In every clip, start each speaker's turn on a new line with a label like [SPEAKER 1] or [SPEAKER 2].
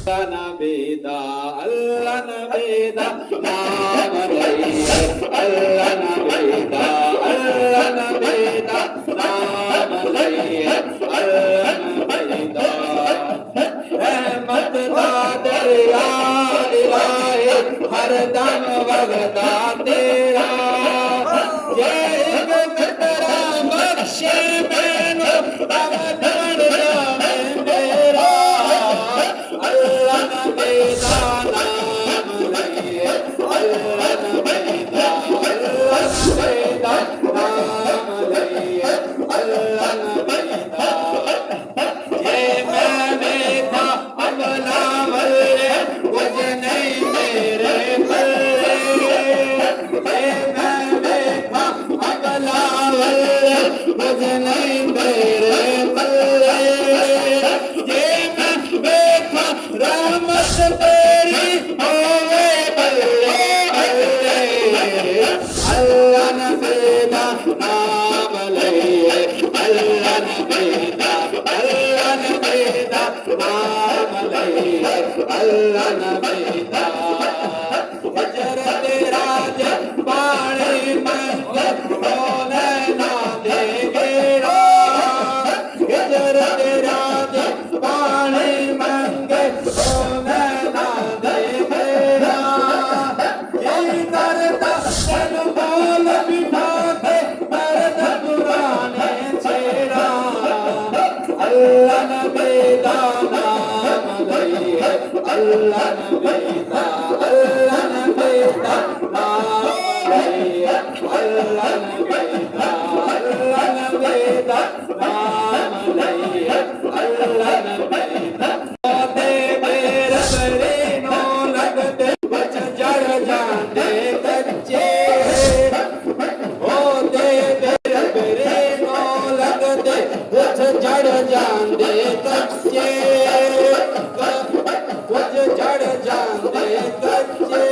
[SPEAKER 1] نبیدا اللہ نبیدا نام لئیے اللہ نبیدا اللہ نبیدا نام لئیے اللہ نبیدا رحمت دا دریا الہی ہر دم وگدا تیرا یہ ایک قطرہ بخشے مینو رمضان جاوے میرا اللہ نبیدا نام لئیے اللہ نبیدا اللہ نبیدا نام لئیے اللہ نبیدا یہ میں دیکھا ابلا والے کچھ نہیں میرے پلے یہ میں دیکھا ابلا والے کچھ نہیں میرے پلے یہ میں دیکھا رحمت تیری ہوئے بلے بلے اللہ نبیدا نام لئیے اللہ نبیدا اللہ نبیدا نام لئیے اللہ نبیدا حجرت راج پانی منگت رونے نہ دے گیرا حجرت راج پانی منگت رونے نہ دے گیرا یہ کرتا دل بول بٹھا کے درد پرانے چھیڑا اللہ نبیدا نام لئیے اللہ نبیدا اللہ نبیدا نام لئیے اللہ نبیدا اللہ نبیدا نام لئیے اللہ نبیدا دے میرے برینوں لگتے بچ جڑ جاندے کچے دے میرے برینوں لگتے بچ جڑ جاندے کچے کچھ جڑ جاندے کچے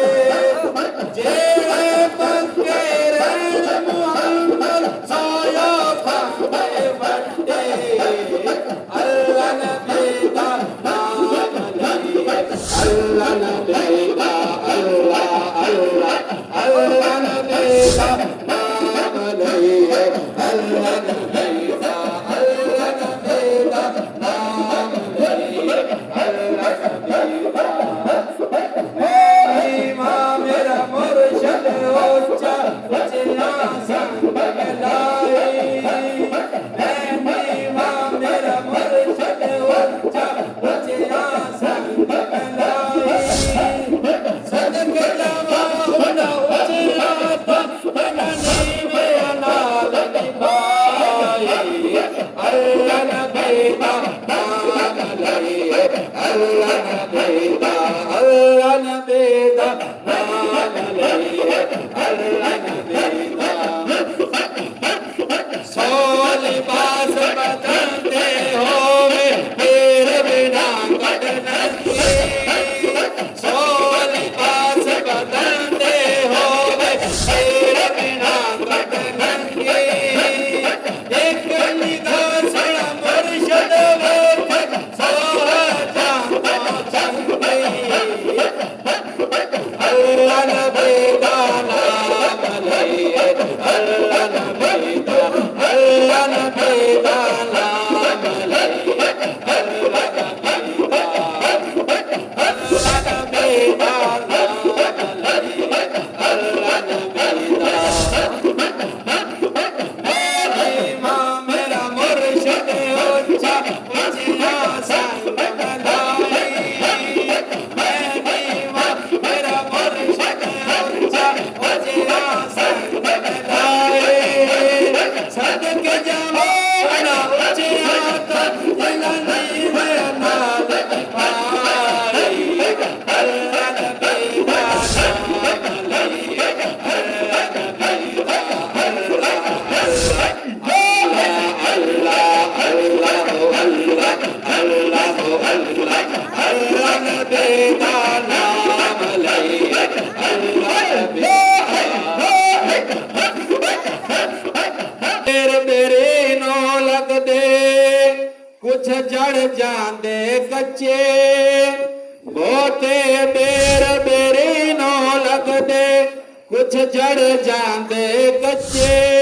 [SPEAKER 1] جیڑے پکے رہن محمد سایہ کھاندے وڈے اللہ نبیدا نام لئیے اللہ نبیدا اللہ اللہ اللہ نبیدا نام لئیے اللہ نبیدا اللہ نبیدا نام لئیے اللہ نبیدا ماں میرا مرشد اونچا اچھا سنگ ملائی ماں میرا مرشد اونچا اچھا سنگ ملائی صدقے جواب اچھا تھا نیوے نال نبھائی اللہ نبیدا نام لئیے اللہ نبیدا اللہ نبیدا نام لئیے اللہ نبیدا سو لباس بدلتے ہوئے تیرے بنا کٹ نکلے سو لباس بدلتے ہوئے تیرے بنا کٹ نکلے ایک نگاہ سڑا مرشد ویکھ سو جانوں چنگے اللہ نبیدا نام ਬਹੁਤੇ ਬੇਰ ਬੇਰੀ ਨੋ ਲੱਗਦੇ ਕੁਛ ਜੜ ਜਾਂਦੇ ਕੱਚੇ